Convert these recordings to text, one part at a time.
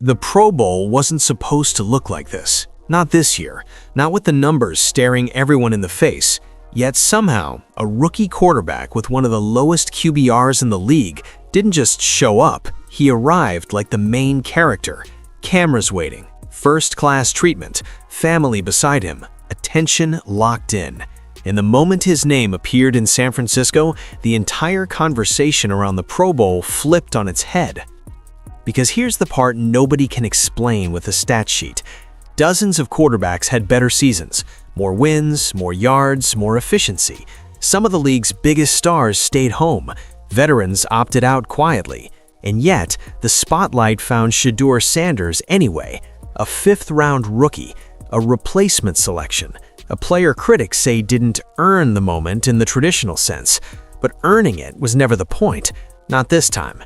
The Pro Bowl wasn't supposed to look like this. Not this year, not with the numbers staring everyone in the face. Yet somehow, a rookie quarterback with one of the lowest QBRs in the league didn't just show up, he arrived like the main character. Cameras waiting, first-class treatment, family beside him, attention locked in. And the moment his name appeared in San Francisco, the entire conversation around the Pro Bowl flipped on its head. Because here's the part nobody can explain with a stat sheet. Dozens of quarterbacks had better seasons, more wins, more yards, more efficiency. Some of the league's biggest stars stayed home. Veterans opted out quietly. And yet, the spotlight found Shedeur Sanders anyway, a fifth-round rookie, a replacement selection, a player critics say didn't earn the moment in the traditional sense. But earning it was never the point, not this time.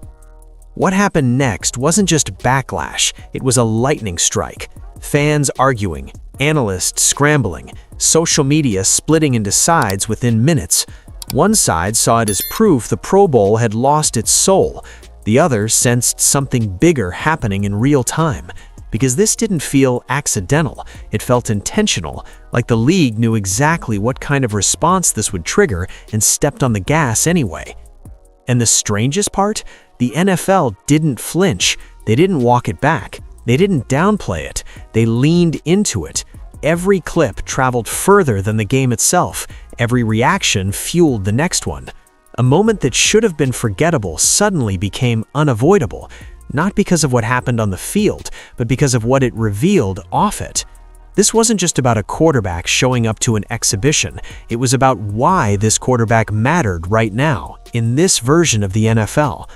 What happened next wasn't just backlash, it was a lightning strike. Fans arguing, analysts scrambling, social media splitting into sides within minutes. One side saw it as proof the Pro Bowl had lost its soul. The other sensed something bigger happening in real time. Because this didn't feel accidental, it felt intentional, like the league knew exactly what kind of response this would trigger and stepped on the gas anyway. And the strangest part? The NFL didn't flinch. They didn't walk it back. They didn't downplay it. They leaned into it. Every clip traveled further than the game itself. Every reaction fueled the next one. A moment that should have been forgettable suddenly became unavoidable, not because of what happened on the field, but because of what it revealed off it. This wasn't just about a quarterback showing up to an exhibition. It was about why this quarterback mattered right now, in this version of the NFL.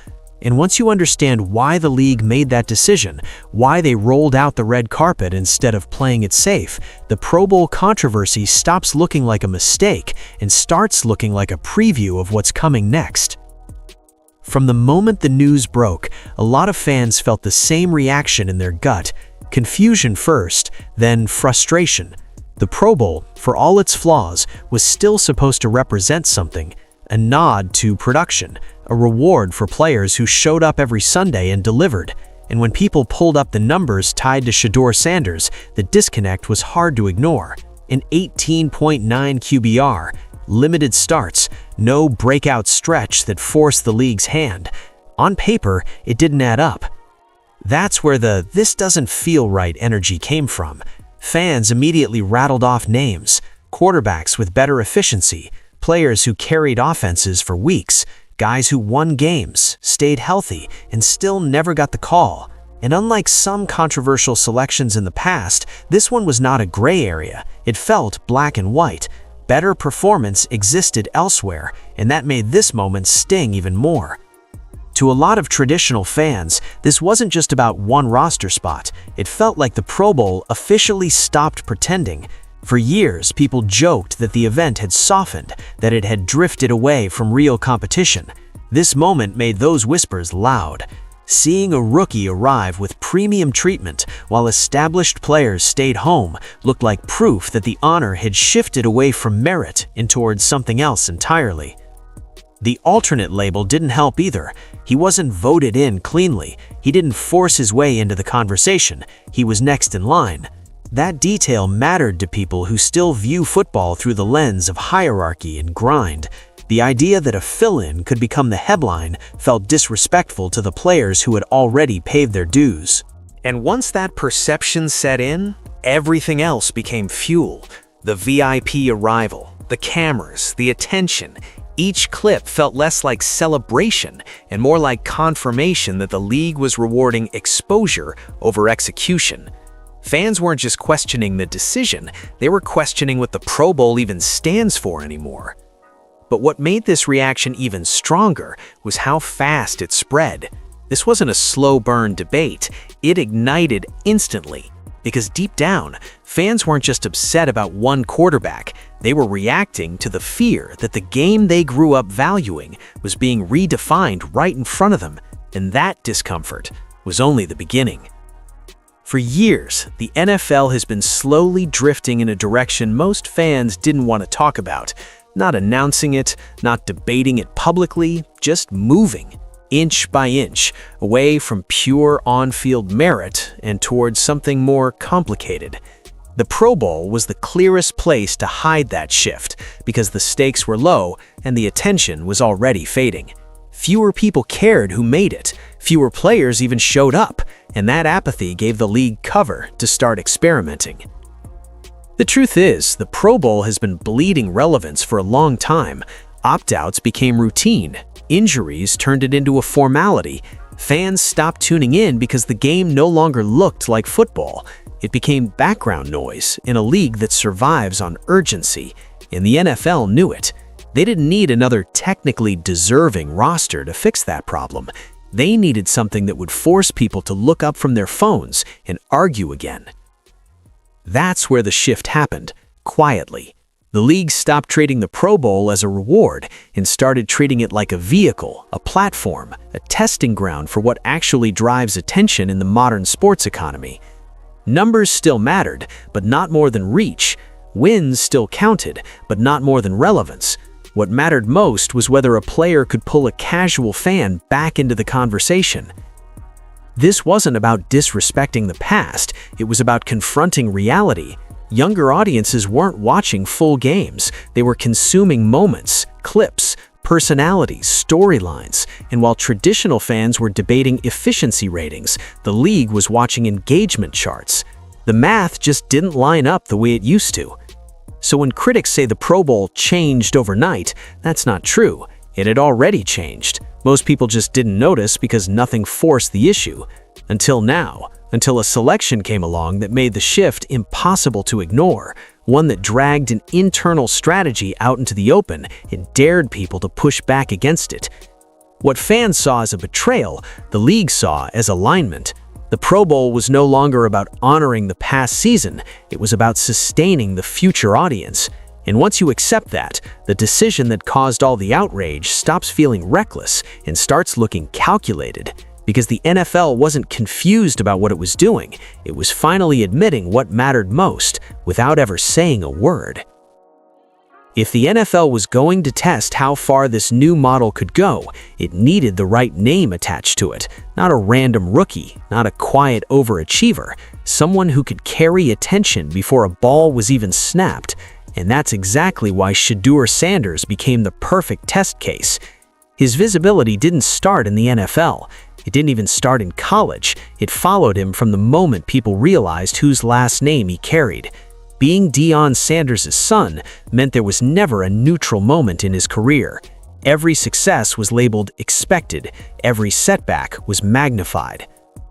And once you understand why the league made that decision, why they rolled out the red carpet instead of playing it safe, the Pro Bowl controversy stops looking like a mistake and starts looking like a preview of what's coming next. From the moment the news broke, a lot of fans felt the same reaction in their gut. Confusion first, then frustration. The Pro Bowl, for all its flaws, was still supposed to represent something, a nod to production, a reward for players who showed up every Sunday and delivered. And when people pulled up the numbers tied to Shedeur Sanders, the disconnect was hard to ignore. An 18.9 QBR, limited starts, no breakout stretch that forced the league's hand. On paper, it didn't add up. That's where the "this doesn't feel right" energy came from. Fans immediately rattled off names, quarterbacks with better efficiency, players who carried offenses for weeks, guys who won games, stayed healthy, and still never got the call. And unlike some controversial selections in the past, this one was not a gray area. It felt black and white. Better performance existed elsewhere, and that made this moment sting even more. To a lot of traditional fans, this wasn't just about one roster spot. It felt like the Pro Bowl officially stopped pretending. For years, people joked that the event had softened, that it had drifted away from real competition. This moment made those whispers loud. Seeing a rookie arrive with premium treatment while established players stayed home looked like proof that the honor had shifted away from merit and towards something else entirely. The alternate label didn't help either. He wasn't voted in cleanly. He didn't force his way into the conversation. He was next in line. That detail mattered to people who still view football through the lens of hierarchy and grind. The idea that a fill-in could become the headline felt disrespectful to the players who had already paid their dues. And once that perception set in, everything else became fuel. The VIP arrival, the cameras, the attention. Each clip felt less like celebration and more like confirmation that the league was rewarding exposure over execution. Fans weren't just questioning the decision, they were questioning what the Pro Bowl even stands for anymore. But what made this reaction even stronger was how fast it spread. This wasn't a slow burn debate, it ignited instantly. Because deep down, fans weren't just upset about one quarterback, they were reacting to the fear that the game they grew up valuing was being redefined right in front of them, and that discomfort was only the beginning. For years, the NFL has been slowly drifting in a direction most fans didn't want to talk about, not announcing it, not debating it publicly, just moving. inch by inch, away from pure on-field merit and towards something more complicated. The Pro Bowl was the clearest place to hide that shift because the stakes were low and the attention was already fading. Fewer people cared who made it, fewer players even showed up, and that apathy gave the league cover to start experimenting. The truth is, the Pro Bowl has been bleeding relevance for a long time. Opt-outs became routine, injuries turned it into a formality, fans stopped tuning in because the game no longer looked like football. It became background noise in a league that survives on urgency, and the NFL knew it. They didn't need another technically deserving roster to fix that problem. They needed something that would force people to look up from their phones and argue again. That's where the shift happened, quietly. The league stopped treating the Pro Bowl as a reward and started treating it like a vehicle, a platform, a testing ground for what actually drives attention in the modern sports economy. Numbers still mattered, but not more than reach. Wins still counted, but not more than relevance. What mattered most was whether a player could pull a casual fan back into the conversation. This wasn't about disrespecting the past, it was about confronting reality. Younger audiences weren't watching full games, they were consuming moments, clips, personalities, storylines, and while traditional fans were debating efficiency ratings, the league was watching engagement charts. The math just didn't line up the way it used to. So when critics say the Pro Bowl changed overnight, that's not true. It had already changed. Most people just didn't notice because nothing forced the issue. Until now, until a selection came along that made the shift impossible to ignore, one that dragged an internal strategy out into the open and dared people to push back against it. What fans saw as a betrayal, the league saw as alignment. The Pro Bowl was no longer about honoring the past season, it was about sustaining the future audience. And once you accept that, the decision that caused all the outrage stops feeling reckless and starts looking calculated. Because the NFL wasn't confused about what it was doing, it was finally admitting what mattered most without ever saying a word. If the NFL was going to test how far this new model could go, it needed the right name attached to it, not a random rookie, not a quiet overachiever, someone who could carry attention before a ball was even snapped. And that's exactly why Shedeur Sanders became the perfect test case. His visibility didn't start in the NFL. It didn't even start in college. It followed him from the moment people realized whose last name he carried. Being Deion Sanders' son meant there was never a neutral moment in his career. Every success was labeled expected. Every setback was magnified.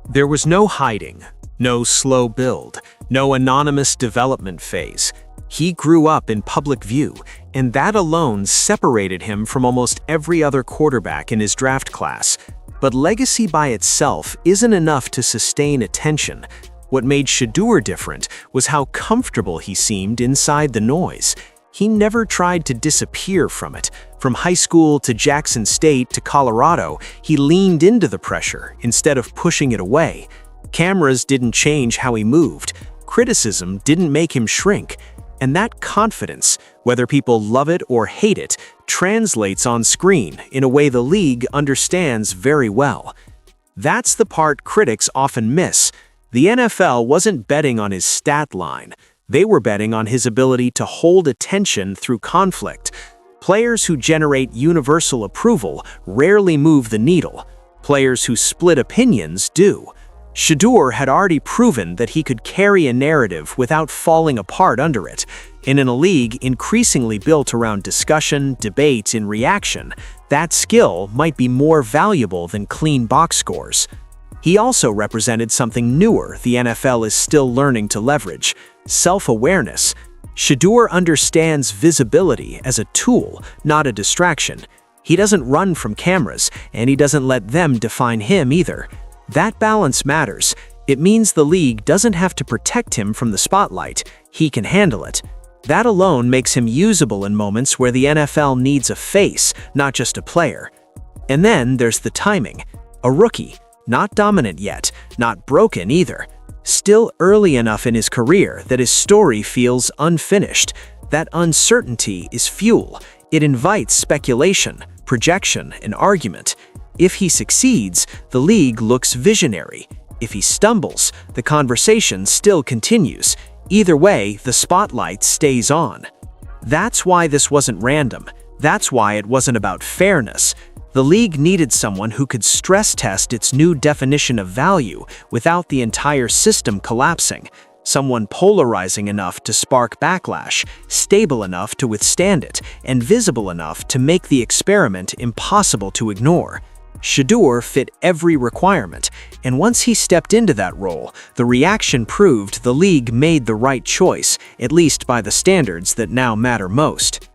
There was no hiding, no slow build, no anonymous development phase. He grew up in public view, and that alone separated him from almost every other quarterback in his draft class. But legacy by itself isn't enough to sustain attention. What made Shedeur different was how comfortable he seemed inside the noise. He never tried to disappear from it. From high school to Jackson State to Colorado, he leaned into the pressure instead of pushing it away. Cameras didn't change how he moved. Criticism didn't make him shrink. And that confidence, whether people love it or hate it, translates on screen in a way the league understands very well. That's the part critics often miss. The NFL wasn't betting on his stat line. They were betting on his ability to hold attention through conflict. Players who generate universal approval rarely move the needle. Players who split opinions do. Shedeur had already proven that he could carry a narrative without falling apart under it. And in a league increasingly built around discussion, debate, and reaction, that skill might be more valuable than clean box scores. He also represented something newer the NFL is still learning to leverage: self-awareness. Shedeur understands visibility as a tool, not a distraction. He doesn't run from cameras, and he doesn't let them define him either. That balance matters. It means the league doesn't have to protect him from the spotlight. He can handle it. That alone makes him usable in moments where the NFL needs a face, not just a player. And then there's the timing. A rookie, not dominant yet, not broken either. Still early enough in his career that his story feels unfinished. That uncertainty is fuel. It invites speculation, projection, and argument. If he succeeds, the league looks visionary. If he stumbles, the conversation still continues. Either way, the spotlight stays on. That's why this wasn't random. That's why it wasn't about fairness. The league needed someone who could stress test its new definition of value without the entire system collapsing. Someone polarizing enough to spark backlash, stable enough to withstand it, and visible enough to make the experiment impossible to ignore. Shedeur fit every requirement, and once he stepped into that role, the reaction proved the league made the right choice, at least by the standards that now matter most.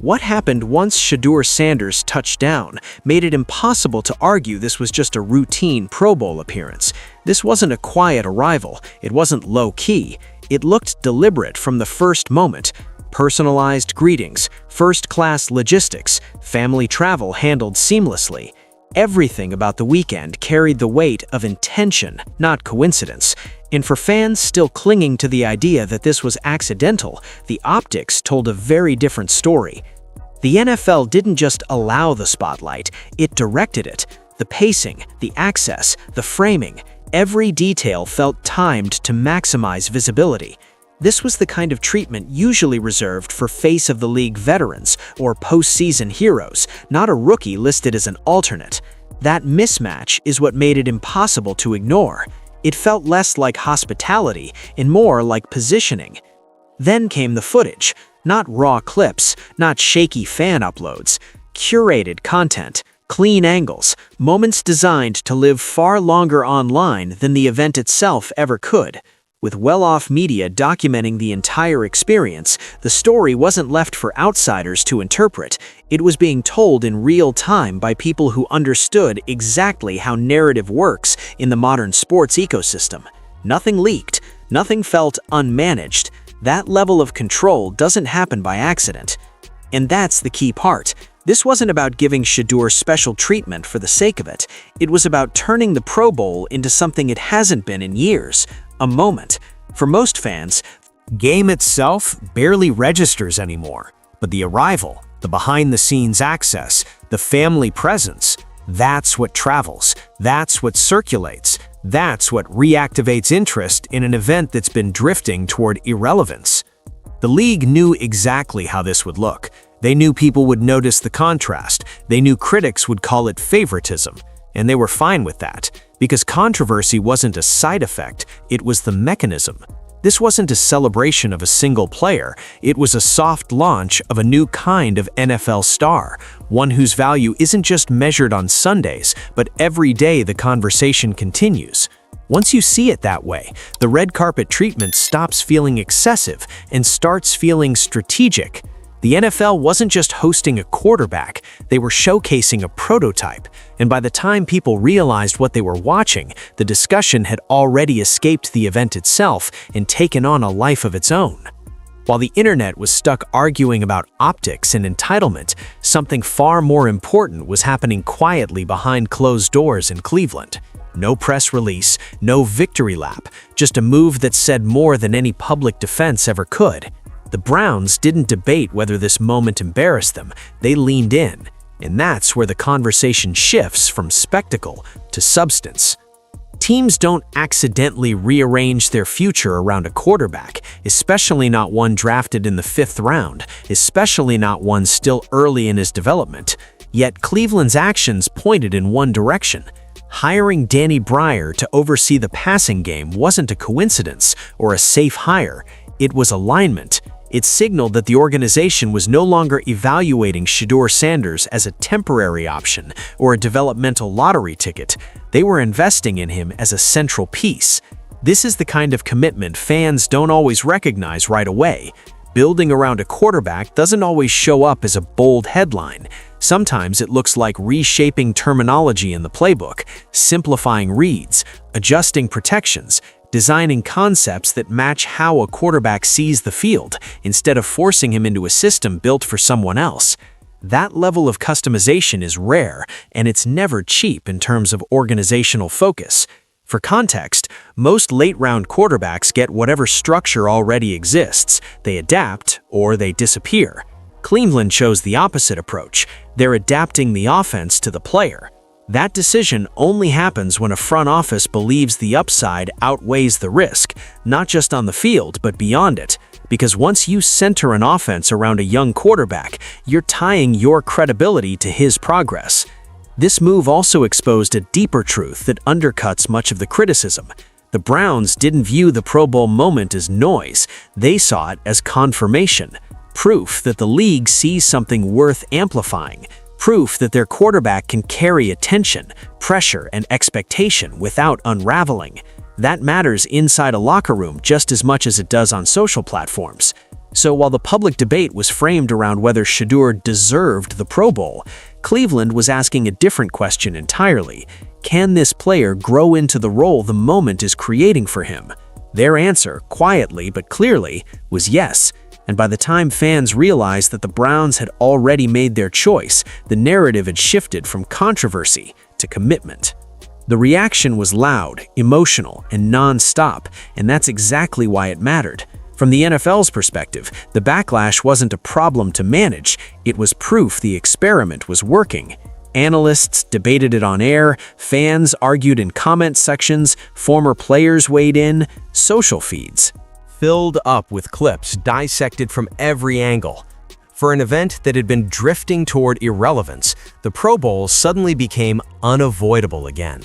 What happened once Shedeur Sanders touched down made it impossible to argue this was just a routine Pro Bowl appearance. This wasn't a quiet arrival, it wasn't low-key. It looked deliberate from the first moment. Personalized greetings, first-class logistics, family travel handled seamlessly. Everything about the weekend carried the weight of intention, not coincidence. And for fans still clinging to the idea that this was accidental, the optics told a very different story. The NFL didn't just allow the spotlight, it directed it. The pacing, the access, the framing, every detail felt timed to maximize visibility. This was the kind of treatment usually reserved for face-of-the-league veterans or postseason heroes, not a rookie listed as an alternate. That mismatch is what made it impossible to ignore. It felt less like hospitality and more like positioning. Then came the footage, not raw clips, not shaky fan uploads, curated content, clean angles, moments designed to live far longer online than the event itself ever could. With well-off media documenting the entire experience, the story wasn't left for outsiders to interpret. It was being told in real time by people who understood exactly how narrative works in the modern sports ecosystem. Nothing leaked, nothing felt unmanaged. That level of control doesn't happen by accident. And that's the key part. This wasn't about giving Shedeur special treatment for the sake of it. It was about turning the Pro Bowl into something it hasn't been in years. A moment. For most fans, the game itself barely registers anymore. But the arrival, the behind-the-scenes access, the family presence, that's what travels, that's what circulates, that's what reactivates interest in an event that's been drifting toward irrelevance. The league knew exactly how this would look. They knew people would notice the contrast. They knew critics would call it favoritism. And they were fine with that, because controversy wasn't a side effect, it was the mechanism. This wasn't a celebration of a single player, it was a soft launch of a new kind of NFL star, one whose value isn't just measured on Sundays, but every day the conversation continues. Once you see it that way, the red carpet treatment stops feeling excessive and starts feeling strategic. The NFL wasn't just hosting a quarterback, they were showcasing a prototype, and by the time people realized what they were watching, the discussion had already escaped the event itself and taken on a life of its own. While the internet was stuck arguing about optics and entitlement, something far more important was happening quietly behind closed doors in Cleveland. No press release, no victory lap, just a move that said more than any public defense ever could. The Browns didn't debate whether this moment embarrassed them, they leaned in. And that's where the conversation shifts from spectacle to substance. Teams don't accidentally rearrange their future around a quarterback, especially not one drafted in the 5th round, especially not one still early in his development. Yet Cleveland's actions pointed in one direction. Hiring Danny Breyer to oversee the passing game wasn't a coincidence or a safe hire, it was alignment. It signaled that the organization was no longer evaluating Shedeur Sanders as a temporary option or a developmental lottery ticket. They were investing in him as a central piece. This is the kind of commitment fans don't always recognize right away. Building around a quarterback doesn't always show up as a bold headline. Sometimes it looks like reshaping terminology in the playbook, simplifying reads, adjusting protections, designing concepts that match how a quarterback sees the field instead of forcing him into a system built for someone else. That level of customization is rare, and it's never cheap in terms of organizational focus. For context, most late-round quarterbacks get whatever structure already exists. They adapt or they disappear. Cleveland chose the opposite approach. They're adapting the offense to the player. That decision only happens when a front office believes the upside outweighs the risk, not just on the field, but beyond it. Because once you center an offense around a young quarterback, you're tying your credibility to his progress. This move also exposed a deeper truth that undercuts much of the criticism. The Browns didn't view the Pro Bowl moment as noise. They saw it as confirmation, proof that the league sees something worth amplifying, proof that their quarterback can carry attention, pressure, and expectation without unraveling. That matters inside a locker room just as much as it does on social platforms. So while the public debate was framed around whether Shedeur deserved the Pro Bowl, Cleveland was asking a different question entirely. Can this player grow into the role the moment is creating for him? Their answer, quietly but clearly, was yes. And by the time fans realized that the Browns had already made their choice, the narrative had shifted from controversy to commitment. The reaction was loud, emotional, and non-stop, and that's exactly why it mattered. From the NFL's perspective, the backlash wasn't a problem to manage, it was proof the experiment was working. Analysts debated it on air, fans argued in comment sections, former players weighed in, social feeds filled up with clips dissected from every angle. For an event that had been drifting toward irrelevance, the Pro Bowl suddenly became unavoidable again.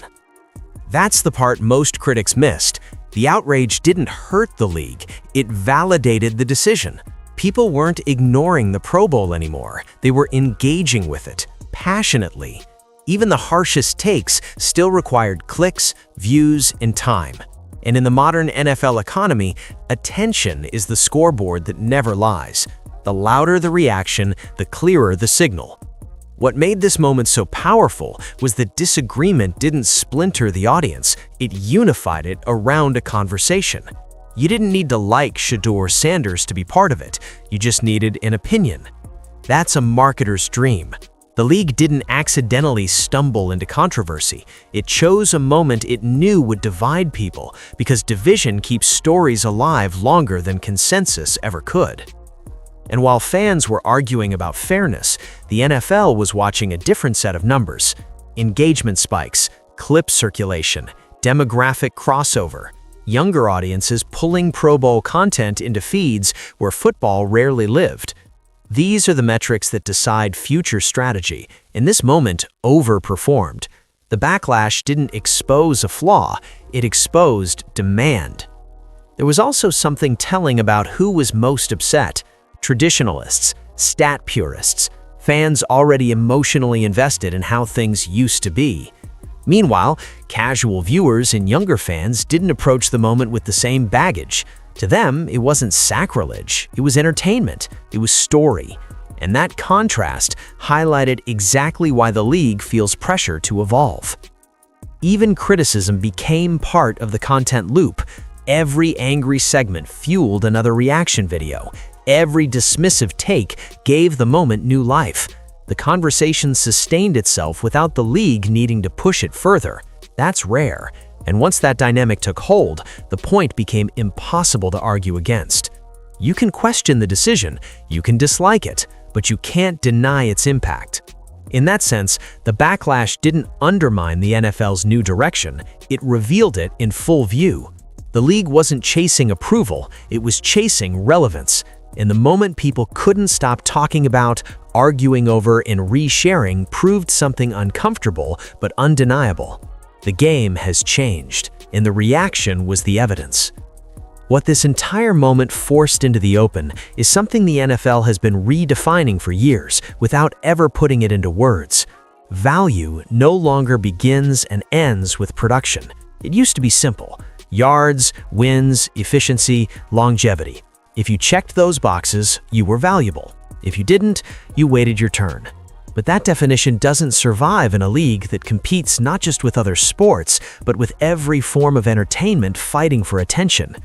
That's the part most critics missed. The outrage didn't hurt the league, it validated the decision. People weren't ignoring the Pro Bowl anymore, they were engaging with it, passionately. Even the harshest takes still required clicks, views, and time. And in the modern NFL economy, attention is the scoreboard that never lies. The louder the reaction, the clearer the signal. What made this moment so powerful was that disagreement didn't splinter the audience, it unified it around a conversation. You didn't need to like Shedeur Sanders to be part of it, you just needed an opinion. That's a marketer's dream. The league didn't accidentally stumble into controversy. It chose a moment it knew would divide people, because division keeps stories alive longer than consensus ever could. And while fans were arguing about fairness, the NFL was watching a different set of numbers. Engagement spikes, clip circulation, demographic crossover, younger audiences pulling Pro Bowl content into feeds where football rarely lived. These are the metrics that decide future strategy. In this moment, overperformed. The backlash didn't expose a flaw, it exposed demand. There was also something telling about who was most upset. Traditionalists, stat purists, fans already emotionally invested in how things used to be. Meanwhile, casual viewers and younger fans didn't approach the moment with the same baggage. To them, it wasn't sacrilege, it was entertainment, it was story. And that contrast highlighted exactly why the league feels pressure to evolve. Even criticism became part of the content loop. Every angry segment fueled another reaction video. Every dismissive take gave the moment new life. The conversation sustained itself without the league needing to push it further. That's rare. And once that dynamic took hold, the point became impossible to argue against. You can question the decision, you can dislike it, but you can't deny its impact. In that sense, the backlash didn't undermine the NFL's new direction, it revealed it in full view. The league wasn't chasing approval, it was chasing relevance. In the moment people couldn't stop talking about, arguing over, and resharing proved something uncomfortable but undeniable. The game has changed, and the reaction was the evidence. What this entire moment forced into the open is something the NFL has been redefining for years without ever putting it into words. Value no longer begins and ends with production. It used to be simple: yards, wins, efficiency, longevity. If you checked those boxes, you were valuable. If you didn't, you waited your turn. But that definition doesn't survive in a league that competes not just with other sports, but with every form of entertainment fighting for attention.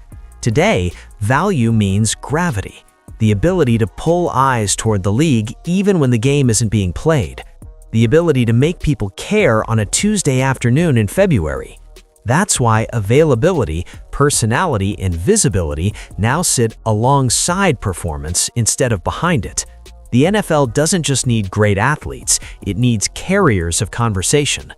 Today, value means gravity, the ability to pull eyes toward the league even when the game isn't being played, the ability to make people care on a Tuesday afternoon in February. That's why availability, personality, and visibility now sit alongside performance instead of behind it. The NFL doesn't just need great athletes, it needs carriers of conversation.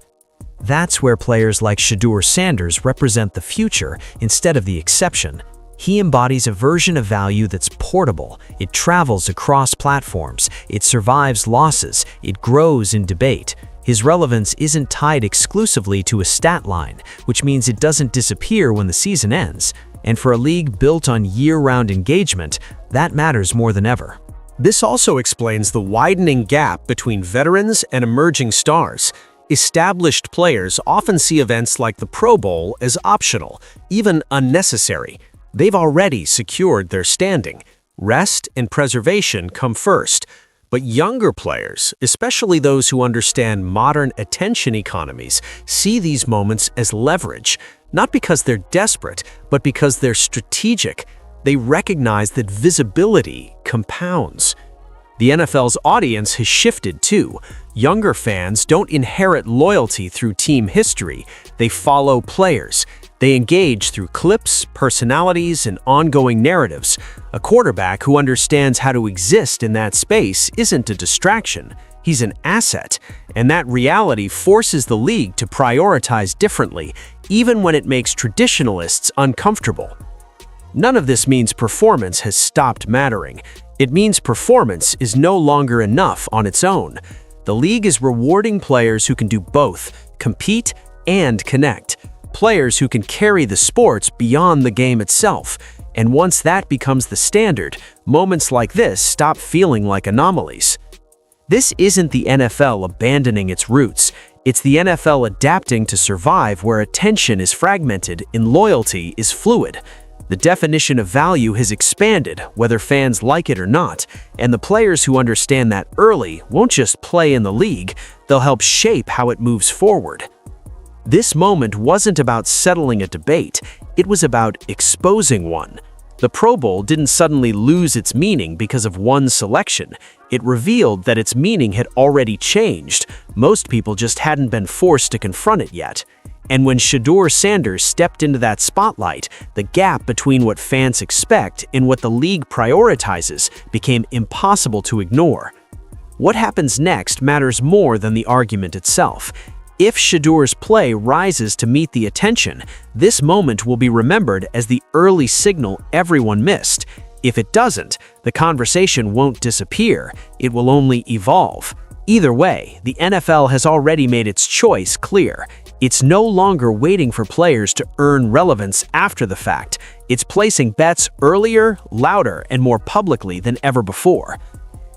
That's where players like Shedeur Sanders represent the future instead of the exception. He embodies a version of value that's portable, it travels across platforms, it survives losses, it grows in debate. His relevance isn't tied exclusively to a stat line, which means it doesn't disappear when the season ends. And for a league built on year-round engagement, that matters more than ever. This also explains the widening gap between veterans and emerging stars. Established players often see events like the Pro Bowl as optional, even unnecessary. They've already secured their standing. Rest and preservation come first. But younger players, especially those who understand modern attention economies, see these moments as leverage, not because they're desperate, but because they're strategic. They recognize that visibility compounds. The NFL's audience has shifted too. Younger fans don't inherit loyalty through team history. They follow players. They engage through clips, personalities, and ongoing narratives. A quarterback who understands how to exist in that space isn't a distraction. He's an asset, and that reality forces the league to prioritize differently, even when it makes traditionalists uncomfortable. None of this means performance has stopped mattering. It means performance is no longer enough on its own. The league is rewarding players who can do both, compete and connect. Players who can carry the sports beyond the game itself. And once that becomes the standard, moments like this stop feeling like anomalies. This isn't the NFL abandoning its roots. It's the NFL adapting to survive where attention is fragmented and loyalty is fluid. The definition of value has expanded, whether fans like it or not, and the players who understand that early won't just play in the league, they'll help shape how it moves forward. This moment wasn't about settling a debate, it was about exposing one. The Pro Bowl didn't suddenly lose its meaning because of one selection. It revealed that its meaning had already changed. Most people just hadn't been forced to confront it yet. And when Shedeur Sanders stepped into that spotlight, the gap between what fans expect and what the league prioritizes became impossible to ignore. What happens next matters more than the argument itself. If Shedeur's play rises to meet the attention, this moment will be remembered as the early signal everyone missed. If it doesn't, the conversation won't disappear, it will only evolve. Either way, the NFL has already made its choice clear. It's no longer waiting for players to earn relevance after the fact. It's placing bets earlier, louder, and more publicly than ever before.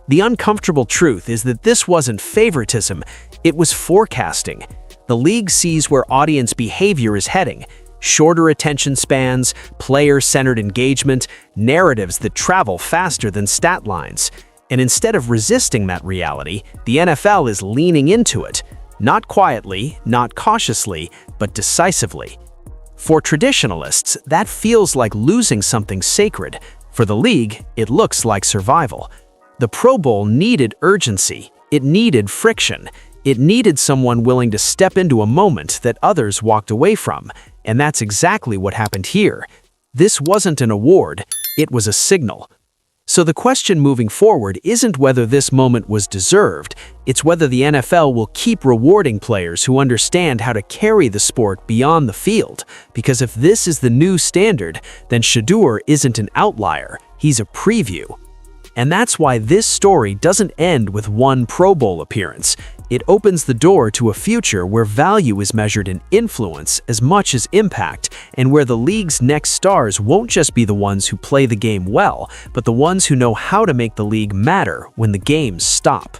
The uncomfortable truth is that this wasn't favoritism, it was forecasting. The league sees where audience behavior is heading. Shorter attention spans, player-centered engagement, narratives that travel faster than stat lines. And instead of resisting that reality, the NFL is leaning into it. Not quietly, not cautiously, but decisively. For traditionalists, that feels like losing something sacred. For the league, it looks like survival. The Pro Bowl needed urgency. It needed friction. It needed someone willing to step into a moment that others walked away from. And that's exactly what happened here. This wasn't an award, it was a signal. So the question moving forward isn't whether this moment was deserved, it's whether the NFL will keep rewarding players who understand how to carry the sport beyond the field. Because if this is the new standard, then Shedeur isn't an outlier, he's a preview. And that's why this story doesn't end with one Pro Bowl appearance. It opens the door to a future where value is measured in influence as much as impact, and where the league's next stars won't just be the ones who play the game well, but the ones who know how to make the league matter when the games stop.